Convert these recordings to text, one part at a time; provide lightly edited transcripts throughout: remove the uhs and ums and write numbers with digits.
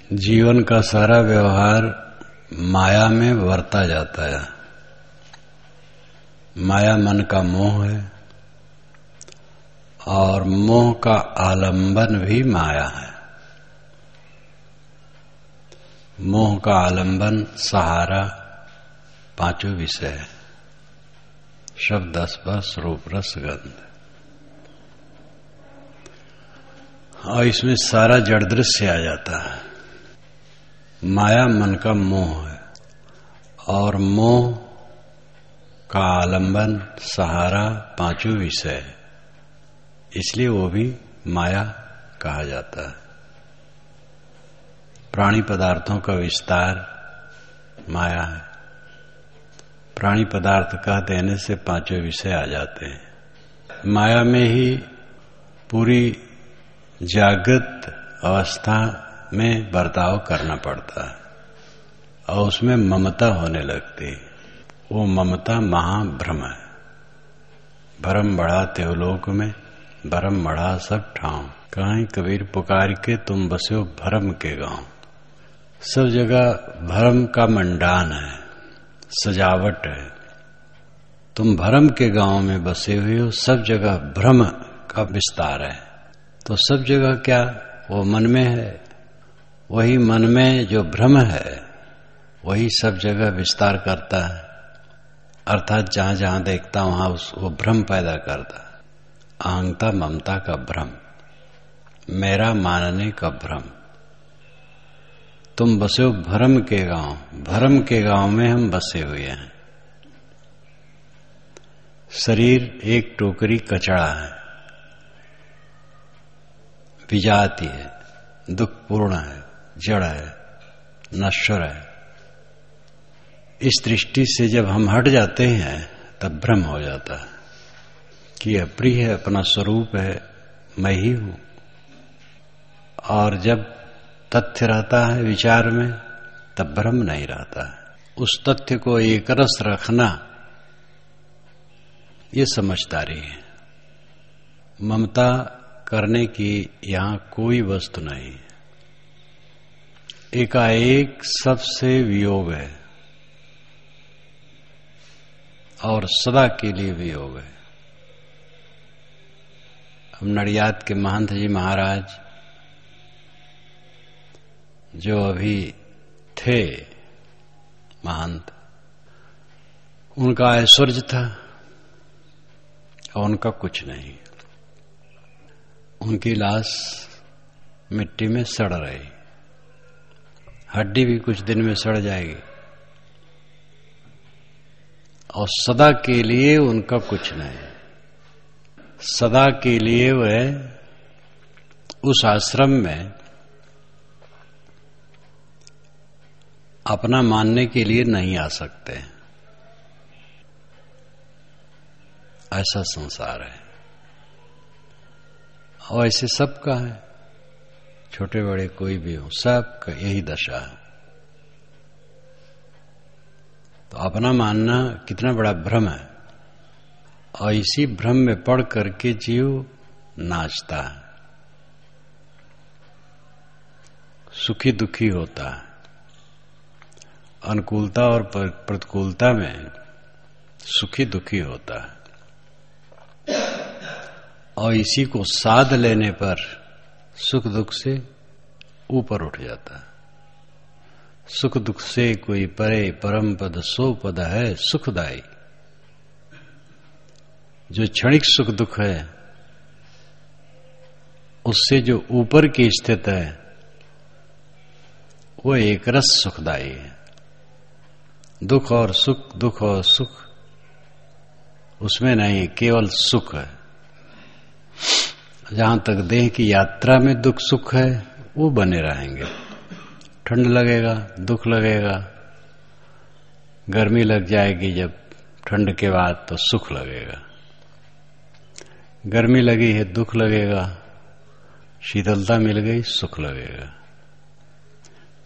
जीवन का सारा व्यवहार माया में बरता जाता है। माया मन का मोह है और मोह का आलंबन भी माया है। मोह का आलंबन सहारा पांचों विषय है, शब्द स्पर्श रूप रस गंध, और इसमें सारा जड़ दृश्य आ जाता है। माया मन का मोह है और मोह का आलंबन सहारा पांचों विषय है, इसलिए वो भी माया कहा जाता है। प्राणी पदार्थों का विस्तार माया है। प्राणी पदार्थ कह देने से पांचों विषय आ जाते हैं। माया में ही पूरी जागृत अवस्था में बर्ताव करना पड़ता है और उसमें ममता होने लगती है। वो ममता महाभ्रम है। भरम बढ़ा त्योलोक में, भरम बढ़ा सब ठाव, कहीं कबीर पुकार के तुम बस्यो भरम के गांव। सब जगह भरम का मंडान है, सजावट है। तुम भरम के गांव में बसे हुए हो, सब जगह भ्रम का विस्तार है। तो सब जगह क्या वो मन में है, वही मन में जो भ्रम है वही सब जगह विस्तार करता है। अर्थात जहां जहां देखता वहां वो भ्रम पैदा करता है। अहंता ममता का भ्रम, मेरा मानने का भ्रम। तुम बसे हो भरम के गांव, भरम के गांव में हम बसे हुए हैं। शरीर एक टोकरी कचड़ा है, विजाती है, दुखपूर्ण है, जड़ है, नश्वर है। इस दृष्टि से जब हम हट जाते हैं तब भ्रम हो जाता है कि अप्रिय है, अपना स्वरूप है, मैं ही हूं। और जब तथ्य रहता है विचार में तब भ्रम नहीं रहता है। उस तथ्य को एक रस रखना ये समझदारी है। ममता करने की यहां कोई वस्तु नहीं। एकाएक सबसे वियोग है और सदा के लिए वियोग है। हम नडियाद के महंत जी महाराज जो अभी थे महंत, उनका ऐश्वर्य था और उनका कुछ नहीं। उनकी लाश मिट्टी में सड़ रही, हड्डी भी कुछ दिन में सड़ जाएगी और सदा के लिए उनका कुछ नहीं। सदा के लिए वह उस आश्रम में अपना मानने के लिए नहीं आ सकते। ऐसा संसार है और ऐसे सबका है, छोटे बड़े कोई भी हो, सबका यही दशा है। तो अपना मानना कितना बड़ा भ्रम है और इसी भ्रम में पड़ करके जीव नाचता है, सुखी दुखी होता है। अनुकूलता और प्रतिकूलता में सुखी दुखी होता है और इसी को साध लेने पर सुख दुख से ऊपर उठ जाता है। सुख दुख से कोई परे, परम पद सो पद है सुखदाई। जो क्षणिक सुख दुख है उससे जो ऊपर की स्थित है वो एक रस सुखदाई है। दुख और सुख, दुख और सुख उसमें नहीं, केवल सुख है। जहां तक देह की यात्रा में दुख सुख है वो बने रहेंगे। ठंड लगेगा, दुख लगेगा, गर्मी लग जाएगी जब ठंड के बाद तो सुख लगेगा। गर्मी लगी है दुख लगेगा, शीतलता मिल गई सुख लगेगा।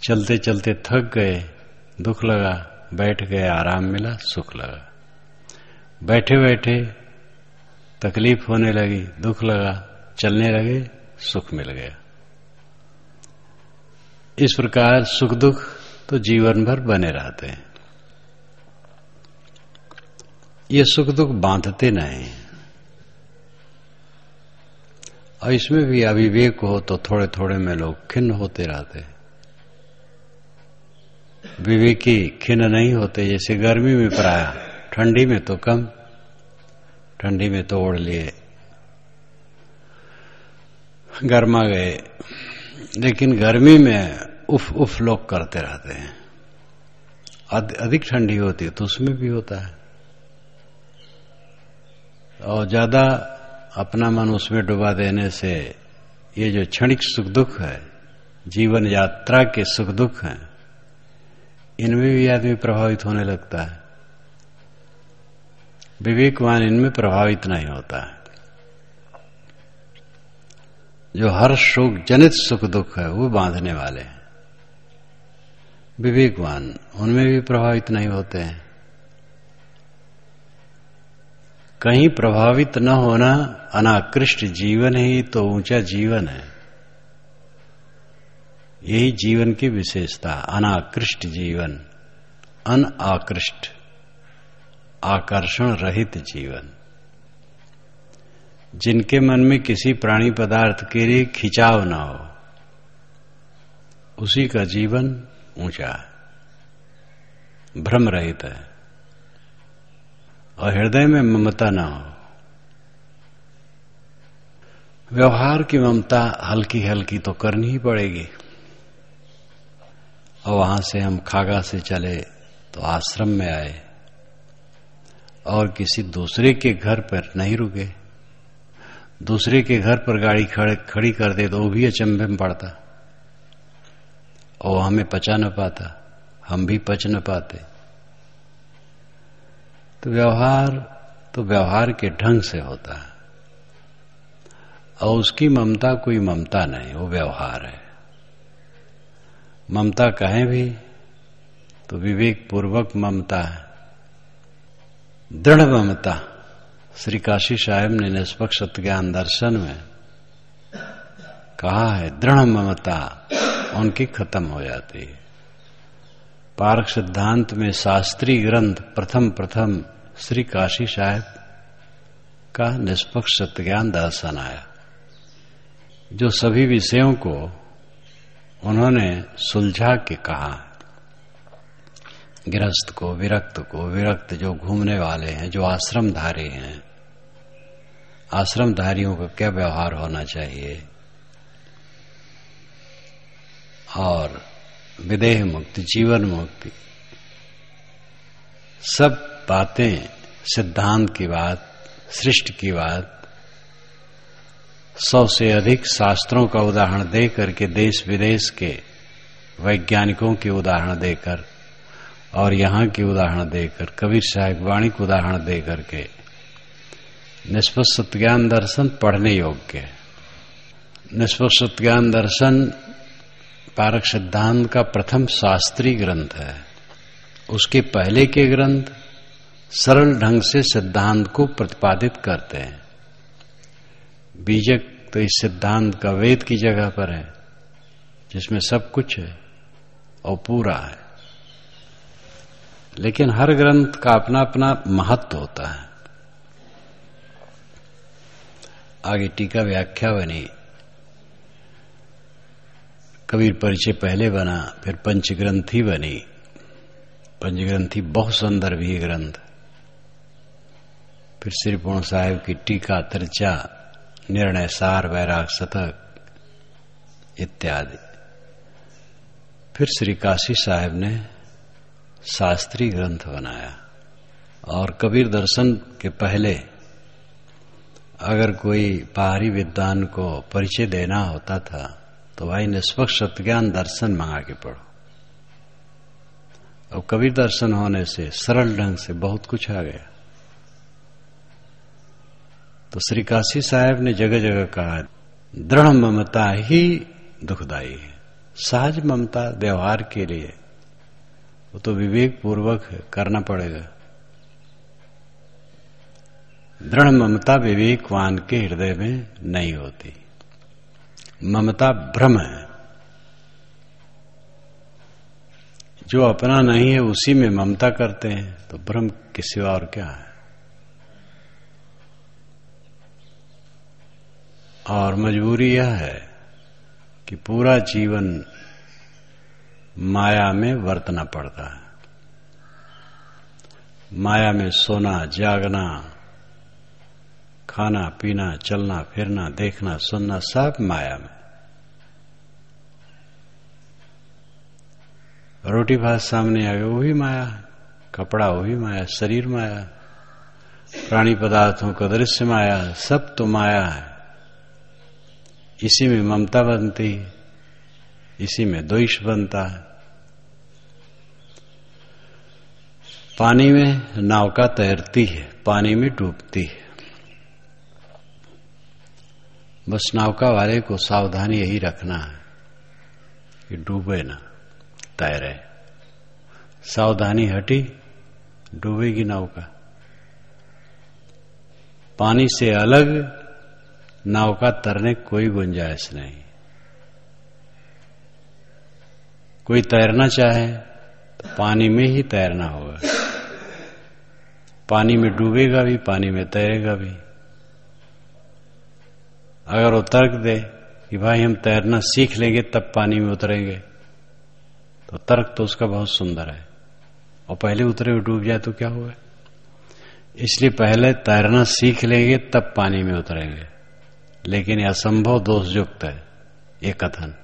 चलते चलते थक गए दुख लगा, बैठ गए आराम मिला सुख लगा। बैठे बैठे तकलीफ होने लगी दुख लगा, चलने लगे सुख मिल गया। इस प्रकार सुख दुख तो जीवन भर बने रहते हैं। ये सुख दुख बांधते नहीं, और इसमें भी अविवेक हो तो थोड़े थोड़े में लोग खिन्न होते रहते हैं। विवेकी खिन्न नहीं होते। जैसे गर्मी में प्राय, ठंडी में तो कम, ठंडी में तो ओढ़ लिए, गर्मा गए, लेकिन गर्मी में उफ उफ लोग करते रहते हैं। अधिक ठंडी होती है तो उसमें भी होता है, और ज्यादा अपना मन उसमें डुबा देने से ये जो क्षणिक सुख दुख है, जीवन यात्रा के सुख दुख हैं, इनमें भी आदमी प्रभावित होने लगता है। विवेकवान इनमें प्रभावित नहीं होता है। जो हर शोक जनित सुख दुख है वो बांधने वाले हैं, विवेकवान उनमें भी प्रभावित नहीं होते हैं। कहीं प्रभावित न होना अनाकृष्ट जीवन ही तो ऊंचा जीवन है। यही जीवन की विशेषता, अनाकृष्ट जीवन, अनाकृष्ट, आकर्षण रहित जीवन। जिनके मन में किसी प्राणी पदार्थ के लिए खिंचाव न हो, उसी का जीवन ऊंचा है, भ्रम रहित है, और हृदय में ममता न हो। व्यवहार की ममता हल्की हल्की तो करनी ही पड़ेगी, और वहां से हम खागा से चले तो आश्रम में आए, और किसी दूसरे के घर पर नहीं रुके। दूसरे के घर पर गाड़ी खड़ी कर दे तो वो भी अचंभे में पड़ता, और हमें पचा न पाता, हम भी पच न पाते। तो व्यवहार के ढंग से होता है, और उसकी ममता कोई ममता नहीं, वो व्यवहार है। ममता कहें भी तो विवेक पूर्वक ममता है, दृढ़ ममता। श्री काशी साहेब ने निष्पक्ष सत्य ज्ञान दर्शन में कहा है, दृढ़ ममता उनकी खत्म हो जाती है। पारक सिद्धांत में शास्त्रीय ग्रंथ प्रथम श्री काशी साहेब का निष्पक्ष सत्य ज्ञान दर्शन आया, जो सभी विषयों को उन्होंने सुलझा के कहा। गृहस्थ को, विरक्त जो घूमने वाले हैं, जो आश्रमधारी हैं, आश्रमधारियों का क्या व्यवहार होना चाहिए, और विदेह मुक्ति, जीवन मुक्ति, सब बातें, सिद्धांत की बात, सृष्टि की बात, 100 से अधिक शास्त्रों का उदाहरण दे करके, देश विदेश के वैज्ञानिकों के उदाहरण देकर, और यहाँ की उदाहरण देकर, कबीर साहिब वाणी को उदाहरण दे करके, निष्पक्ष सत्य ज्ञान दर्शन पढ़ने योग्य है। निष्पक्ष सत्य ज्ञान दर्शन पारक सिद्धांत का प्रथम शास्त्रीय ग्रंथ है। उसके पहले के ग्रंथ सरल ढंग से सिद्धांत को प्रतिपादित करते हैं। बीजक तो इस सिद्धांत का वेद की जगह पर है, जिसमें सब कुछ है और पूरा है, लेकिन हर ग्रंथ का अपना अपना महत्व होता है। आगे टीका व्याख्या बनी, कबीर परिचय पहले बना, फिर पंचग्रंथी बनी। पंचग्रंथी बहुत सुंदर भी ग्रंथ, फिर श्री पूर्ण साहिब की टीका, तिरचा, निर्णय सार, वैराग शतक इत्यादि। फिर श्री काशी साहिब ने शास्त्रीय ग्रंथ बनाया। और कबीर दर्शन के पहले अगर कोई बाहरी विद्वान को परिचय देना होता था तो भाई निष्पक्ष सत्य ज्ञान दर्शन मंगा के पढ़ो। और कबीर दर्शन होने से सरल ढंग से बहुत कुछ आ गया। तो श्री काशी साहब ने जगह जगह कहा, दृढ़ ममता ही दुखदायी है। सहज ममता व्यवहार के लिए वो तो विवेक पूर्वक करना पड़ेगा। दृढ़ ममता विवेकवान के हृदय में नहीं होती। ममता भ्रम है, जो अपना नहीं है उसी में ममता करते हैं, तो ब्रह्म के सिवा और क्या है। और मजबूरी यह है कि पूरा जीवन माया में वर्तना पड़ता है। माया में सोना, जागना, खाना पीना, चलना फिरना, देखना सुनना, सब माया में। रोटी भात सामने आ गए वो भी माया, कपड़ा वो भी माया, शरीर माया, प्राणी पदार्थों का दृश्य माया, सब तो माया है। इसी में ममता बनती, इसी में द्वेष बनता है। पानी में नौका तैरती है, पानी में डूबती है। बस नौका वाले को सावधानी यही रखना है कि डूबे ना, तैरे। सावधानी हटी, डूबेगी नौका। पानी से अलग नौका तरने कोई गुंजाइश नहीं। कोई तैरना चाहे तो पानी में ही तैरना होगा। पानी में डूबेगा भी, पानी में तैरेगा भी। अगर वो तर्क दे कि भाई हम तैरना सीख लेंगे तब पानी में उतरेंगे, तो तर्क तो उसका बहुत सुंदर है, और पहले उतरे हुए डूब जाए तो क्या होगा। इसलिए पहले तैरना सीख लेंगे तब पानी में उतरेंगे, लेकिन यह असंभव दोषयुक्त है ये कथन।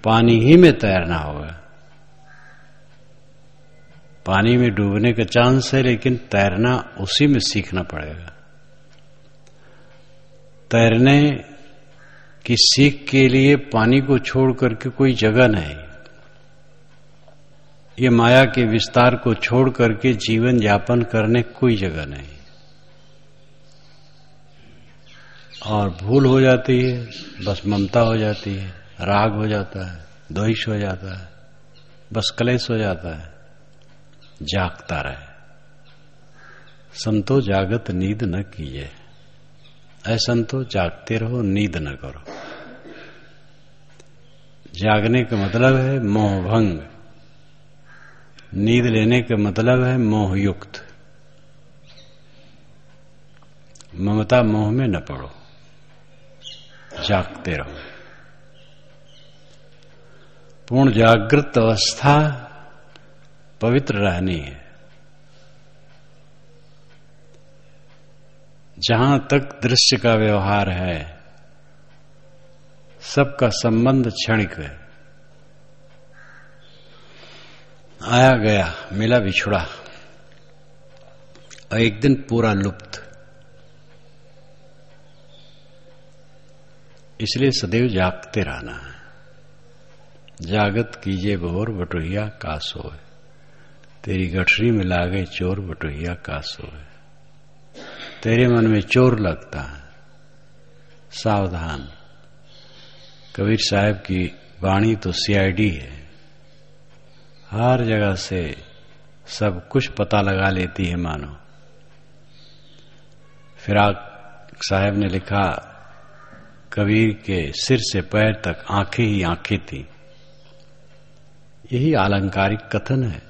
पानी ही में तैरना होगा। पानी में डूबने का चांस है, लेकिन तैरना उसी में सीखना पड़ेगा। तैरने की सीख के लिए पानी को छोड़ करके कोई जगह नहीं। ये माया के विस्तार को छोड़ करके जीवन यापन करने कोई जगह नहीं। और भूल हो जाती है, बस ममता हो जाती है, राग हो जाता है, द्वेष हो जाता है, बस क्लेश हो जाता है। जागता रहे। संतो जागत नींद न कीजिए। ऐ संतो जागते रहो, नींद न करो। जागने का मतलब है मोहभंग, नींद लेने का मतलब है मोहयुक्त। ममता मोह में न पड़ो, जागते रहो। पूर्ण जागृत अवस्था पवित्र रहनी है। जहां तक दृश्य का व्यवहार है, सबका संबंध क्षणिक है। आया गया, मिला बिछुड़ा, और एक दिन पूरा लुप्त। इसलिए सदैव जागते रहना है। जागत कीजिए भोर, बटोहिया का सोए। तेरी गठरी में लागे चोर, बटोहिया का सोए। तेरे मन में चोर लगता है, सावधान। कबीर साहब की वाणी तो सीआईडी है, हर जगह से सब कुछ पता लगा लेती है मानो। फिराक साहब ने लिखा, कबीर के सिर से पैर तक आंखें ही आंखें थी। यही अलंकारिक कथन है।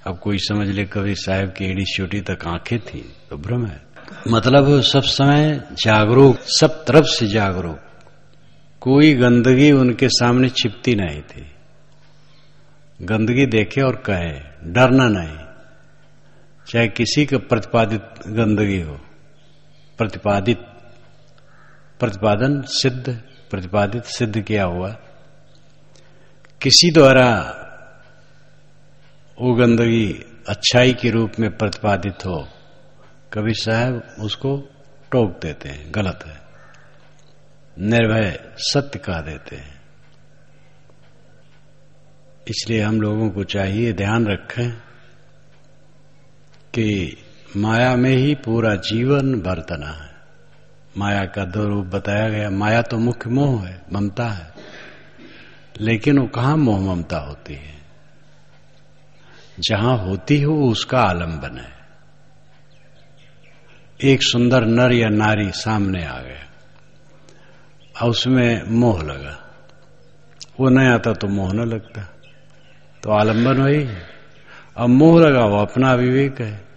अब कोई समझ ले कबीर साहब की एड़ी चोटी तक आंखें थी, तो भ्रम है। मतलब सब समय जागरूक, सब तरफ से जागरूक। कोई गंदगी उनके सामने छिपती नहीं थी। गंदगी देखे और कहे, डरना नहीं। चाहे किसी का प्रतिपादित गंदगी हो, प्रतिपादन सिद्ध, प्रतिपादित सिद्ध किया हुआ, किसी द्वारा वो गंदगी अच्छाई के रूप में प्रतिपादित हो, कबीर साहब उसको टोक देते हैं, गलत है। निर्भय सत्य कह देते हैं। इसलिए हम लोगों को चाहिए ध्यान रखें कि माया में ही पूरा जीवन बरतना है। माया का दो रूप बताया गया। माया तो मुख्य मोह है, ममता है, लेकिन वो कहां मोह ममता होती है। जहां होती हो उसका आलंबन है। एक सुंदर नर या नारी सामने आ गया और उसमें मोह लगा, वो नहीं आता तो मोह न लगता। तो आलंबन वही है। अब मोह लगा वो अपना अविवेक है,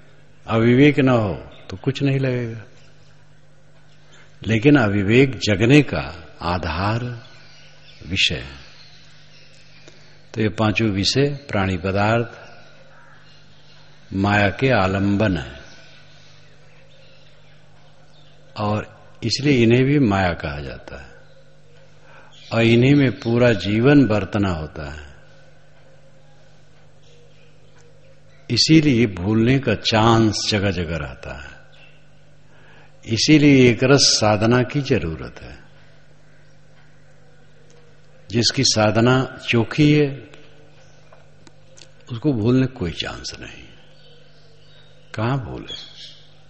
अविवेक न हो तो कुछ नहीं लगेगा। लेकिन अविवेक जगने का आधार विषय है। तो ये पांचों विषय प्राणी पदार्थ माया के आलंबन है, और इसलिए इन्हें भी माया कहा जाता है, और इन्हीं में पूरा जीवन बरतना होता है। इसीलिए भूलने का चांस जगह जगह रहता है। इसीलिए एक रस साधना की जरूरत है। जिसकी साधना चोखी है उसको भूलने कोई चांस नहीं। कहां भूले,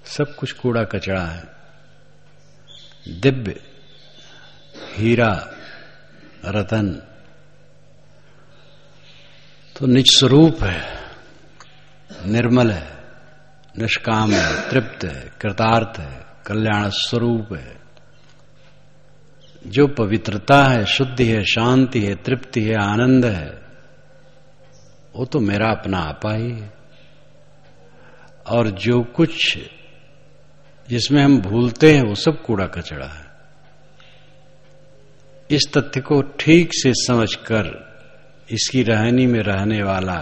सब कुछ कूड़ा कचरा है। दिव्य हीरा रतन तो निज स्वरूप है, निर्मल है, निष्काम है, तृप्त है, कृतार्थ है, कल्याण स्वरूप है। जो पवित्रता है, शुद्धि है, शांति है, तृप्ति है, आनंद है, वो तो मेरा अपना आपा ही है। और जो कुछ जिसमें हम भूलते हैं वो सब कूड़ा कचरा है। इस तथ्य को ठीक से समझकर इसकी रहनी में रहने वाला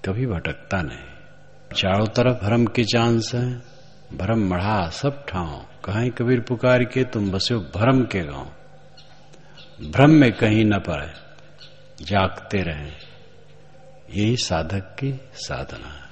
कभी भटकता नहीं। चारों तरफ भ्रम के चांस हैं, भ्रम मढ़ा सब ठाव, कहीं कबीर पुकार के तुम बस्यो भ्रम के गांव। भ्रम में कहीं न पड़े, जागते रहें, यही साधक की साधना है।